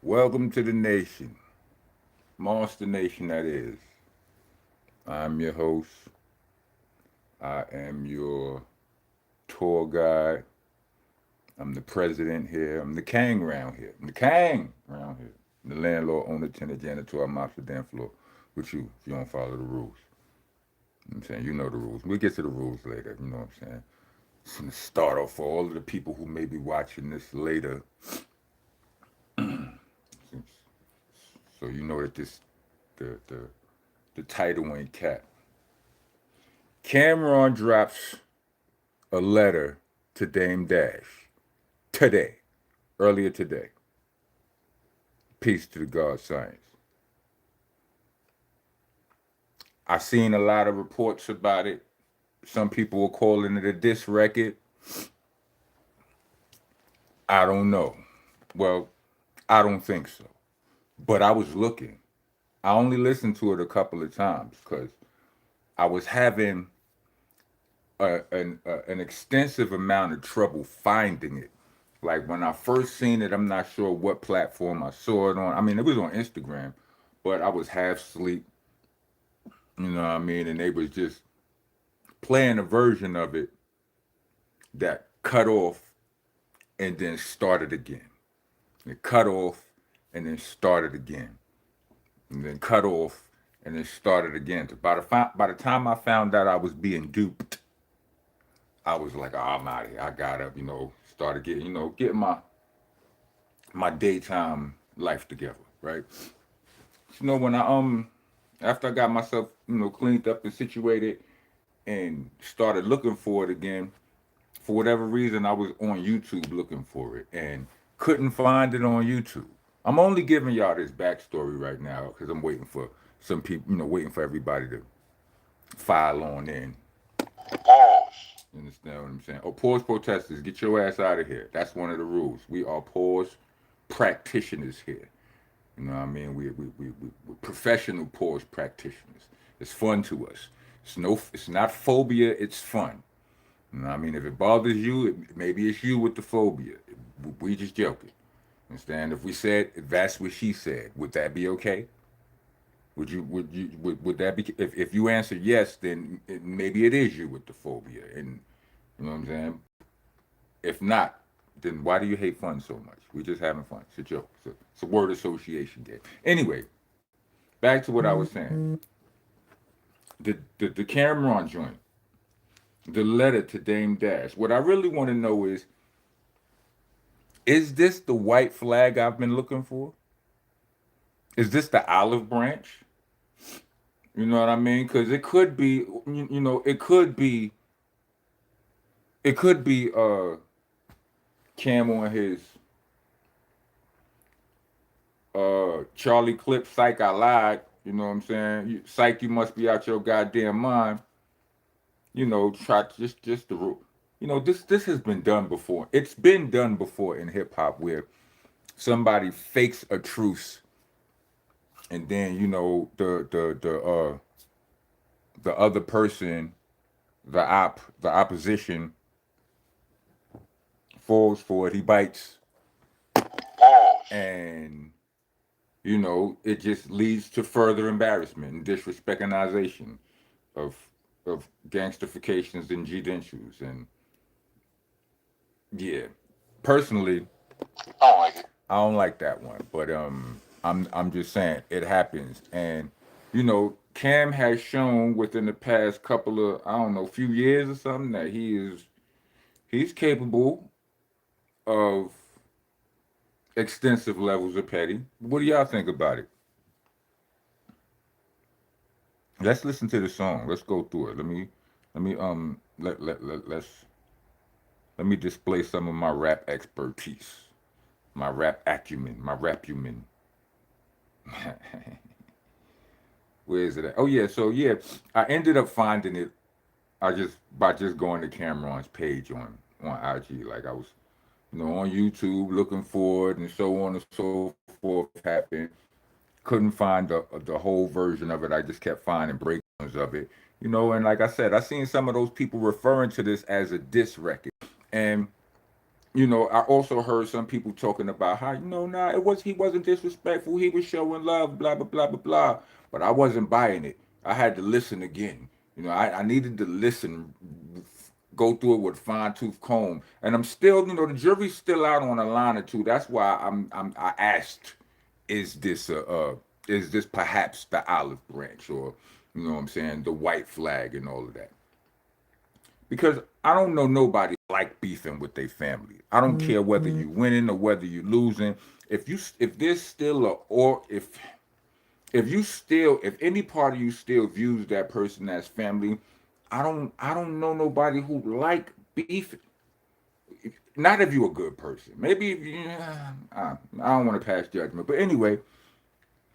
Welcome to the nation, Monster Nation that is. I'm your host. I am your tour guide. I'm the president here. I'm the king around here. I'm the king around here. I'm the landlord, owner, tenant, janitor. I mop the damn floor with you if you don't follow the rules. You know what I'm saying? You know the rules. We'll get to the rules later. You know what I'm saying? Just gonna start off for all of the people who may be watching this later. So you know that the title ain't cat. Cameron drops a letter to Dame Dash today, earlier today. Peace to the God Science. I seen a lot of reports about it. Some people were calling it a diss record. I don't know. Well, I don't think so. But I was looking. I only listened to it a couple of times because I was having an extensive amount of trouble finding it. Like when I first seen it, I'm not sure what platform I saw it on. I mean, it was on Instagram, but I was half asleep. You know what I mean? And they was just playing a version of it that cut off and then started again. It cut off and then started again. And then cut off and then started again. So by the time I found out I was being duped, I was like, oh, I'm out of here. I got up, started getting, getting my daytime life together, right? When I after I got myself, cleaned up and situated and started looking for it again, for whatever reason I was on YouTube looking for it and couldn't find it on YouTube. I'm only giving y'all this backstory right now because I'm waiting for some people, waiting for everybody to file on in. You understand what I'm saying? Oh, pause protesters, get your ass out of here. That's one of the rules. We are pause practitioners here. You know what I mean? We're professional pause practitioners. It's fun to us. It's not phobia, it's fun. You know what I mean? If it bothers you, maybe it's you with the phobia. We just joking. Understand? If we said that's what she said, would that be okay? Would that be if you answer yes, then maybe it is you with the phobia, and you know what I'm saying. If not, then why do you hate fun so much? We're just having fun. It's a joke. It's a word association game. Anyway, back to what I was saying. The Cameron joint, the letter to Dame Dash. What I really want to know is this the white flag I've been looking for? Is this the olive branch? You know what I mean? Because it could be, it could be Cam on his Charlie Clip Psych I Lied. You know what I'm saying? Psych, you must be out your goddamn mind. Try just the rule. This has been done before. It's been done before in hip hop where somebody fakes a truce, and then the other person, the opposition falls for it. He bites, and it just leads to further embarrassment and disrespectinization of gangstifications and credentials. And yeah, personally, I don't like that one. But I'm just saying it happens, and Cam has shown within the past couple of, I don't know, few years or something, that he's capable of extensive levels of petty. What do y'all think about it? Let's listen to the song. Let's go through it. Let me display some of my rap expertise, my rap acumen, my rapumen. Where is it at? Oh yeah, so yeah, I ended up finding it. I just by just going to Cameron's page on IG. Like I was, on YouTube looking for it and so on and so forth. Happened. Couldn't find the whole version of it. I just kept finding breakdowns of it. And like I said, I seen some of those people referring to this as a diss record. And you know, I also heard some people talking about how, nah, he wasn't disrespectful. He was showing love, blah blah blah blah blah. But I wasn't buying it. I had to listen again. I needed to listen, go through it with fine tooth comb, and I'm still, the jury's still out on a line or two. That's why I asked, is this is this perhaps the olive branch, or what I'm saying, the white flag and all of that? Because I don't know nobody like beefing with their family. I don't care whether you winning or whether you losing. If there's still a, or if you still, if any part of you still views that person as family, I don't know nobody who like beefing. Not if you're a good person. Maybe if you, I don't want to pass judgment. But anyway,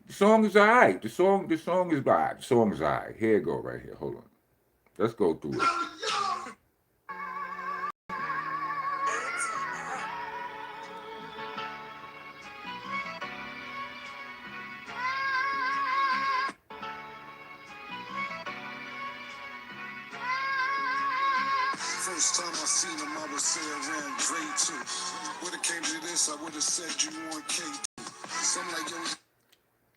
the song is alright. The song is alright. The song is alright. Here it go right here. Hold on. Let's go through it. First time I seen him, I would say around grade 2. Would have came to this, I would have said you on K2. Something like, yo,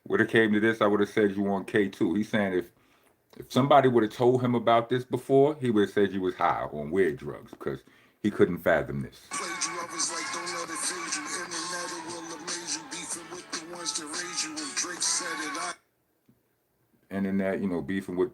Would have came to this, I would have said you on K2. He's saying if somebody would have told him about this before, he would have said you was high on weird drugs because he couldn't fathom this. played you, I was like, don't let it fade you. Internet, it will amaze you. Beefing with the ones that raise you. When Drake said it, Internet, beefing with,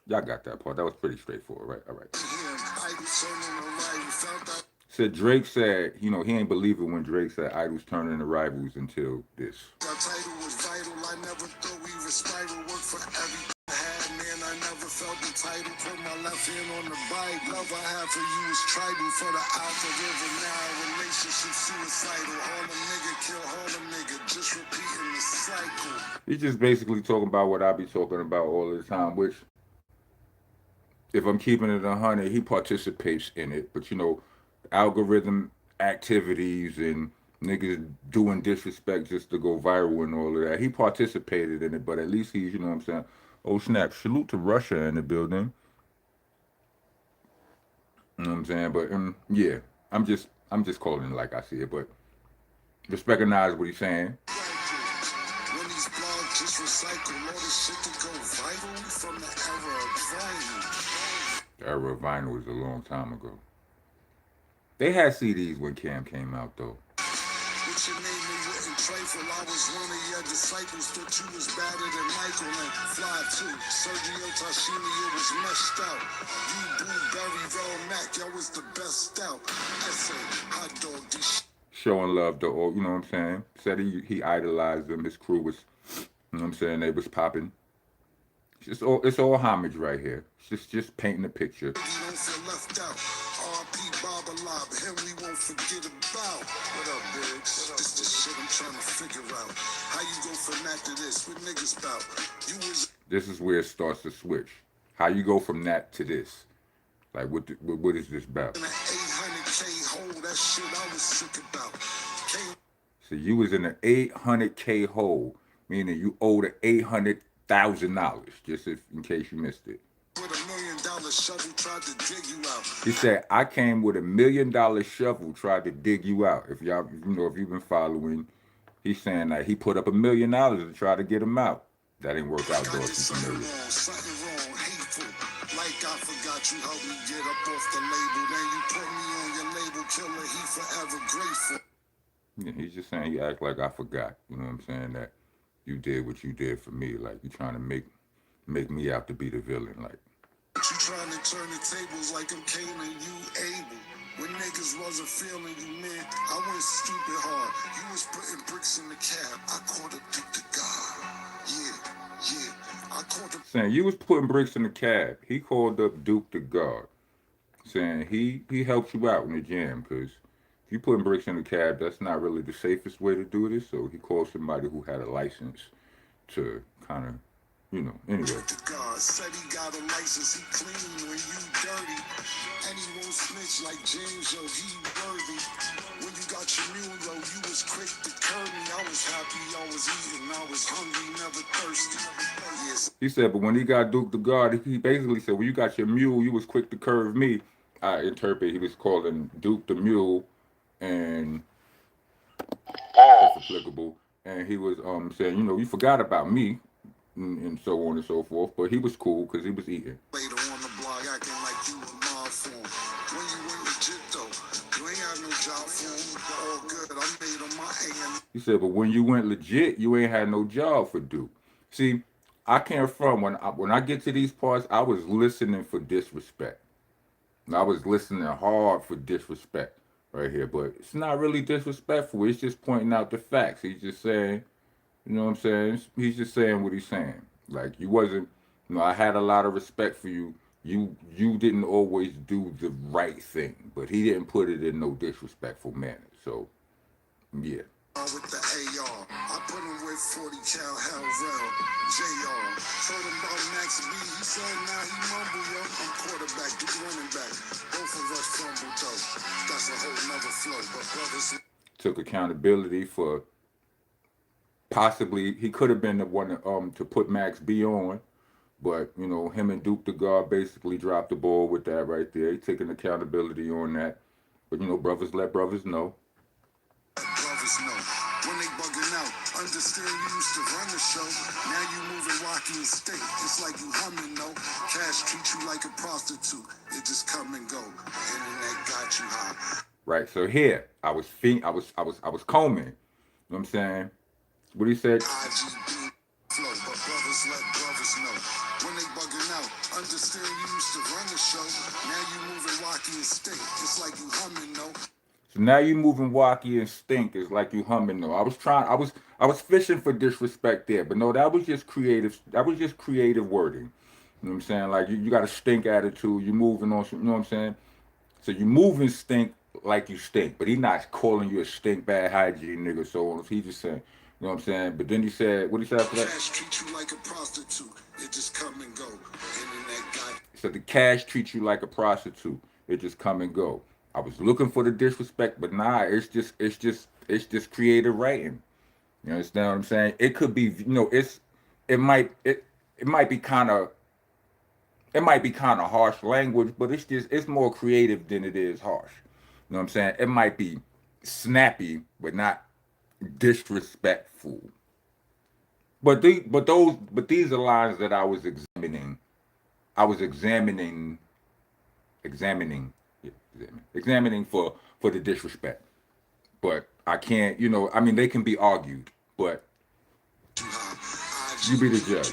y'all got that part. That was pretty straightforward, right? All right. him, I was turning around, found out. Said Drake said, he ain't believe it when Drake said idols turning into rivals until this. Our title was vital. I never thought we would spiral. Work for every had, man. I never felt entitled. Put my left hand on the Bible. Love I have for you is tribal. For the Alpha River now. Relationship suicidal. Harlem nigga kill Harlem nigga. Just repeating the cycle. He's just basically talking about what I be talking about all the time, which, if I'm keeping it 100, he participates in it. But algorithm activities and niggas doing disrespect just to go viral and all of that. He participated in it, but at least he's, what I'm saying. Oh snap! Salute to Russia in the building. You know what I'm saying? But yeah, I'm just calling it like I see it. But just recognize what he's saying. When these blogs just recycle all this shit to go viral from the era of vinyl. The era of vinyl was a long time ago. They had CDs when Cam came out though. With your name they wouldn't trifle. I was one of your disciples. Thought you was better than Michael and Fly too. Sergio Tashini, it was meshed out. You Blueberry Roll Mac, y'all was the best out. I say, hot dog, these Showing love to all, you know what I'm saying? Said he idolized them. His crew was, you know what I'm saying? They was popping. It's all homage right here. It's just painting a picture. you don't feel left out. R.P. Baba Lob, him we won't forget about. What up, Biggs? This the shit I'm trying to figure out. How you go from that to this? What niggas about? You was This is where it starts to switch. How you go from that to this? Like what is this about? in an 800K hole. That shit I was sick about. Came So you was in an 800K hole, meaning you owed $800,000. Just in case you missed it. with $1 million shovel, tried to dig you out. He said, I came with $1 million shovel, tried to dig you out. If y'all, if you've been following, he's saying that he put up $1 million to try to get him out. That didn't work out, I though, did if you're something familiar. wrong, hateful. Like I forgot you helped me get up off the label. Then you put me on your label, killer. He forever grateful. Yeah, he's just saying he act like I forgot. You know what I'm saying? That you did what you did for me. Like you trying to make me out to be the villain. Like You trying to turn the tables like I'm Kane and you able. When niggas wasn't feeling you, man, I went stupid hard. You was putting bricks in the cab. I caught a Duke to God. Yeah. I caught a saying you was putting bricks in the cab. He called up Duke the guard, saying he helped you out in the jam because if you putting bricks in the cab, that's not really the safest way to do this. So he called somebody who had a license to kind of, anyway. Duke to God. Said he got a license. He clean when you dirty. And he won't snitch like James, yo, he worthy. When you got your mule, yo, you was quick to curb me. I was happy, I was eating, I was hungry, never thirsty. Yes, He said, but when he got Duke the guard, he basically said, when you got your mule, you was quick to curve me. I interpret he was calling Duke the mule and if applicable, and he was saying, you forgot about me, and so on and so forth. But he was cool because he was eating. Later on the block, acting like you a mob form. When you went legit though, you ain't have no job form. All good, I made on my A&M. He said, but when you went legit, you ain't had no job for do. See, I came from when I get to these parts, I was listening for disrespect. And I was listening hard for disrespect right here, but it's not really disrespectful. It's just pointing out the facts. He's just saying, you know what I'm saying? He's just saying what he's saying. Like you wasn't, I had a lot of respect for you. You didn't always do the right thing, but he didn't put it in no disrespectful manner. So, yeah. With the AR, I put him with 40 cal hell rail. JR, told him about Max B. He said, now he mumble, yo. I'm quarterback, you running back. Both of us fumble, though. That's a whole nother flow. But brothers Took accountability for possibly he could have been the one to put Max B on, but him and Duke the God basically dropped the ball with that right there. He taking accountability on that. But brothers let brothers know. brothers know. When they bugging out, understand you used to run the show. Now you moving rocky and state. It's like you humming, no. Cash treat you like a prostitute. It just come and go. Internet got you high. Right. So here I was combing. You know what I'm saying? What he said? IGB flow, but brothers let brothers know. When they bugging out, understand you used to run the show. Now you moving rocky and state. It's like you humming, no. So now you moving walkie and stink is like you humming. No, I was fishing for disrespect there, but no, that was just creative. That was just creative wording. You know what I'm saying? Like you got a stink attitude. You moving on. You know what I'm saying? So you moving stink like you stink, but he not calling you a stink bad hygiene nigga. So he just saying, you know what I'm saying? But then he said, what he said after that? Cash treat you like a prostitute. It just come and go. Internet got. He said the cash treats you like a prostitute. It just come and go. I was looking for the disrespect, but nah, it's just creative writing. You understand what I'm saying? It could be, it might it might be kind of harsh language, but it's more creative than it is harsh. You know what I'm saying? It might be snappy, but not disrespectful. But these are lines that I was examining. I was examining, yeah, examining for the disrespect. But I can't, I mean, they can be argued, but you be the judge.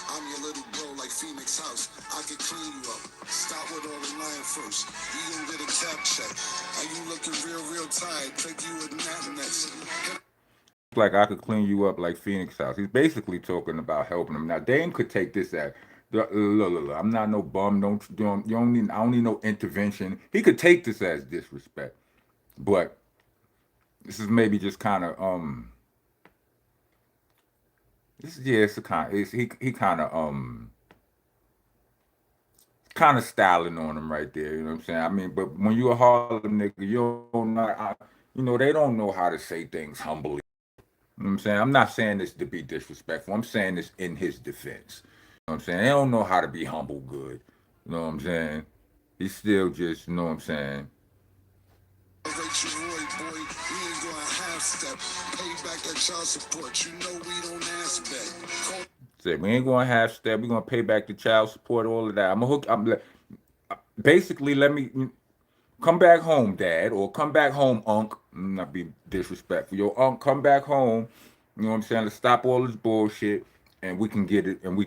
I'm your little bro like Phoenix House. I can clean you up. Start with all the lying first. You gon' get a cap check. Are you looking real tired? Take you a nap next. Like I could clean you up like Phoenix House. He's basically talking about helping him. Now Dame could take this as, look, I'm not no bum. You don't need. I don't need no intervention. He could take this as disrespect, but this is maybe just kind of This is yeah. It's a kind. It's, he kind of styling on him right there. You know what I'm saying? I mean, but when you a Harlem nigga, you don't know. They don't know how to say things humbly. You know what I'm saying? I'm not saying this to be disrespectful. I'm saying this in his defense. You know what I'm saying? They don't know how to be humble good. You know what I'm saying? He's still just, you know what I'm saying? Rachel Roy, boy, we ain't gonna half step. Pay back that child support. You know we don't ask back. Said we ain't gonna half step. We're gonna pay back the child support, all of that. Basically let me come back home, Dad, or come back home, Unc. Not be disrespectful. Yo, Unc, come back home. You know what I'm saying? Let's stop all this bullshit, and we can get it, and we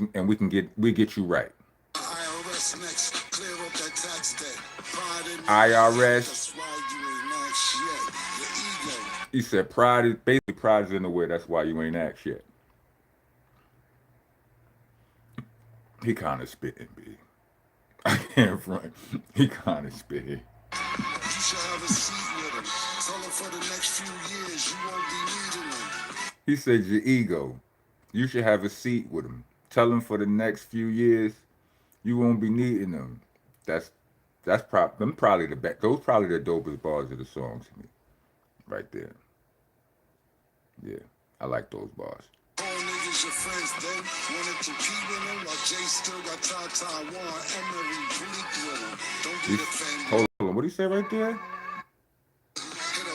get you right. IRS next, clear up that tax debt. Pride in IRS. That's why you ain't asked yet. Your ego. He said pride is in the way. That's why you ain't asked yet. He kind of spitting, B. I can't front. He kind of spitting. You should have a seat with him. Tell him for the next few years you won't be needing him. He said your ego. You should have a seat with him. Tell him for the next few years you won't be needing them. Probably the best. Those probably the dopest bars of the song to me, right there. Yeah, I like those bars. All niggas your friends then wanna compete with him while Jay still got Taiwan, Emery, Bleak with him. Don't get offended. Hold on, what do you say right there? Hit a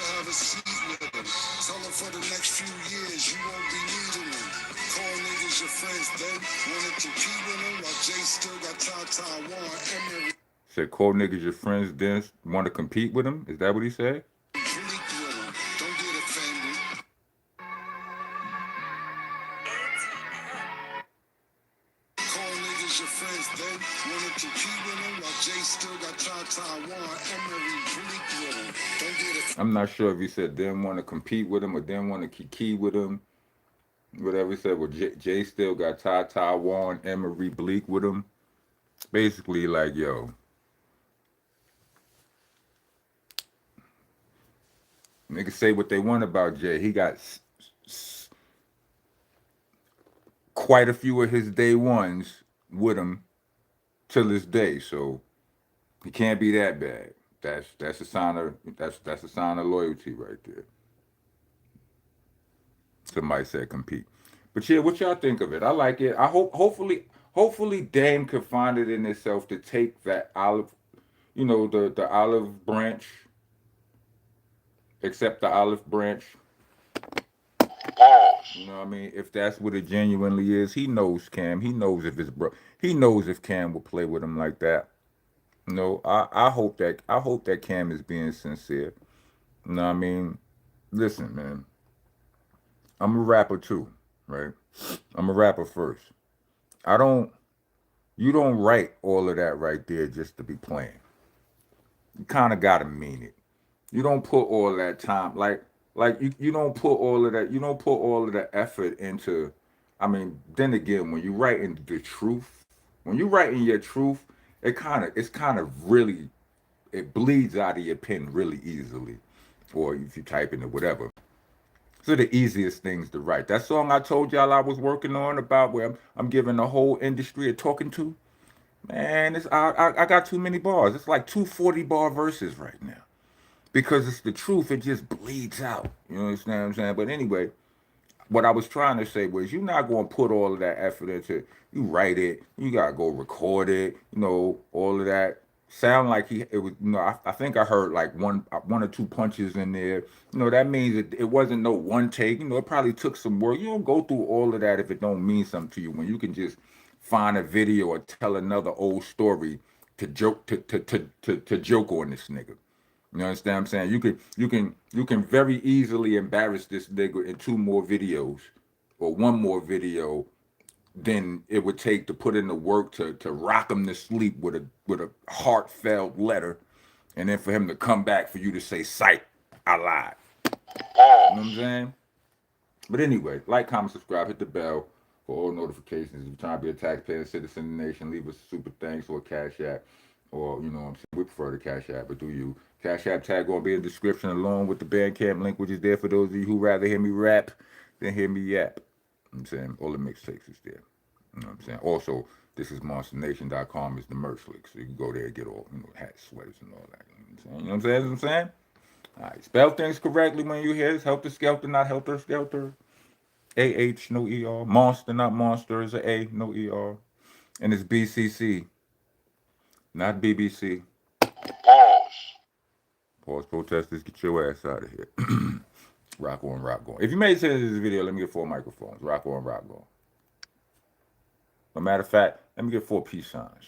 have a seat with them. Tell them for the next few years you won't be needing them. Call niggas your friends, then wanna compete with them while Jay still got Taiwan, Emery, Said call niggas your friends, then want to compete with him. Is that what he said? Bleak with them. Don't get offended. Call niggas your friends, then wanna compete with them while Jay still got Taiwan, Emery, Bleak with them. Don't get offended. I'm not sure if he said didn't want to compete with him or didn't want to kiki with him. Whatever he said. Well, Jay still got Taiwan, Emery, Bleak with him. Basically, like, yo, niggas say what they want about Jay. He got quite a few of his day ones with him till this day, so he can't be that bad. That's a sign of that's a sign of loyalty right there. Somebody said compete, but yeah, what y'all think of it? I like it. I hopefully Dame could find it in itself to take that olive, the olive branch, accept the olive branch. You know what I mean? If that's what it genuinely is, he knows Cam. He knows if his bro. He knows if Cam will play with him like that. No, I hope that Cam is being sincere. You know what I mean? Listen, man. I'm a rapper too, right? I'm a rapper first. I don't you don't write all of that right there just to be playing. You kind of got to mean it. You don't put all that time like you don't put all of that you don't put all of the effort into. I mean, then again, when you write in the truth, when you write in your truth, it's kind of really, it bleeds out of your pen really easily, or if you type in it, whatever. So the easiest things to write. That song I told y'all I was working on about where I'm giving the whole industry a talking to. Man, I got too many bars. It's like 240 bar verses right now because it's the truth. It just bleeds out. You understand what I'm saying? But anyway, what I was trying to say was you're not going to put all of that effort into. You write it, you got to go record it, all of that. Sound like it was, I think I heard like one or two punches in there. That means it wasn't no one take. It probably took some work. You don't go through all of that if it don't mean something to you. When you can just find a video or tell another old story to joke to joke on this nigga. You understand what I'm saying? You can very easily embarrass this nigga in two more videos or one more video than it would take to put in the work to rock him to sleep with a heartfelt letter, and then for him to come back for you to say, "Sight, I lied." You know what I'm saying? But anyway, like, comment, subscribe, hit the bell for all notifications. If you're trying to be a taxpaying citizen in the nation, leave us a super thanks or a cash app. Or, you know what I'm saying? We prefer the cash app, but do you? Cash app tag gonna be in the description along with the Bandcamp link, which is there for those of you who rather hear me rap than hear me yap. You know what I'm saying? All the mixtapes is there. You know what I'm saying? Also, this is monstanation.com is the merch link. So you can go there and get all, hats, sweaters, and all that. You know what I'm saying? You know what I'm saying? All right. Spell things correctly when you hear this. Helter Skelter, not Helter Skelter. AH, no ER. Monster, not Monster, is a A, no ER. And it's BCC, not BBC. Pause protesters, get your ass out of here. Rock on, rock on. If you made it to this video, let me get 4 microphones. Rock on, rock on. No matter of fact, let me get 4 peace signs.